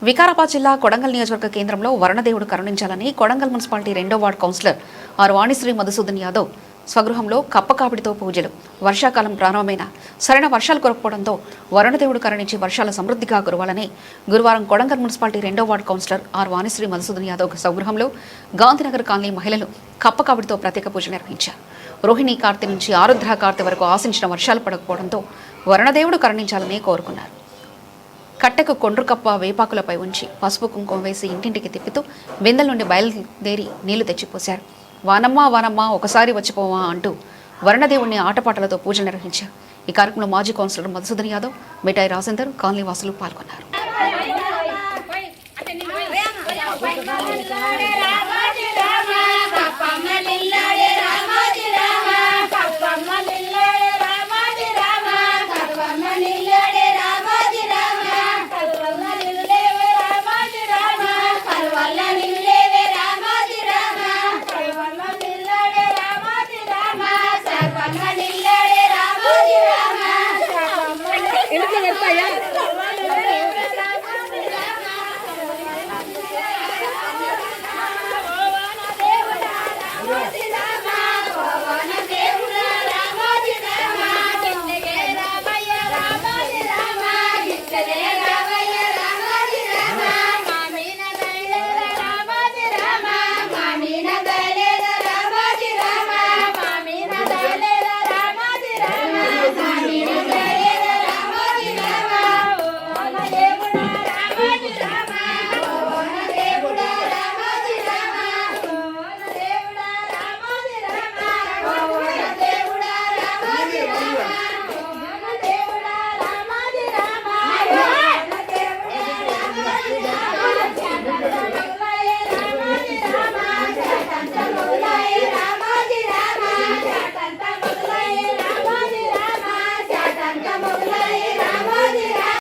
వికారాబాద్ జిల్లా కొడంగల్ నియోజకవర్గ కేంద్రంలో వరుణదేవుడు కరుణించాలని కొడంగల్ మున్సిపాలిటీ 2వ వార్డు కౌన్సిలర్ వాణిశ్రీ మధుసూదన్ యాదవ్ స్వగృహంలో కప్పకాపిడితో పూజలు. వర్షాకాలం ప్రారంభమైన సరైన వర్షాలు కురకపోవడంతో వరుణదేవుడు కరుణించి వర్షాల సమృద్ధిగా కురవాలని గురువారం కొడంగల్ మున్సిపాలిటీ 2వ వార్డు కౌన్సిలర్ వాణిశ్రీ మధుసూదన్ యాదవ్ స్వగృహంలో గాంధీనగర్ కాలనీ మహిళలు కప్పకాపిడితో ప్రత్యేక పూజలు నిర్వహించారు. రోహిణి కార్తె నుంచి ఆరుద్ర కార్తె వరకు ఆశించిన వర్షాలు పడకపోవడంతో వరుణదేవుడు కరుణించాలని కోరుకున్నారు. కట్టెకు కొండ్రుకప్ప వేపాకులపై ఉంచి పసుపు కుంకుమ వేసి ఇంటింటికి తిప్పుతూ బిందెల నుండి బయలుదేరి నీళ్లు తెచ్చిపోశారు. వానమ్మ వానమ్మ ఒకసారి వచ్చిపోవా అంటూ వరుణదేవుడిని ఆటపాటలతో పూజలు నిర్వహించారు. ఈ కార్యక్రమంలో మాజీ కౌన్సిలర్ మధుసూదన్ యాదవ్, మిఠాయి రాజేందర్, కాలనీ వాసులు పాల్గొన్నారు.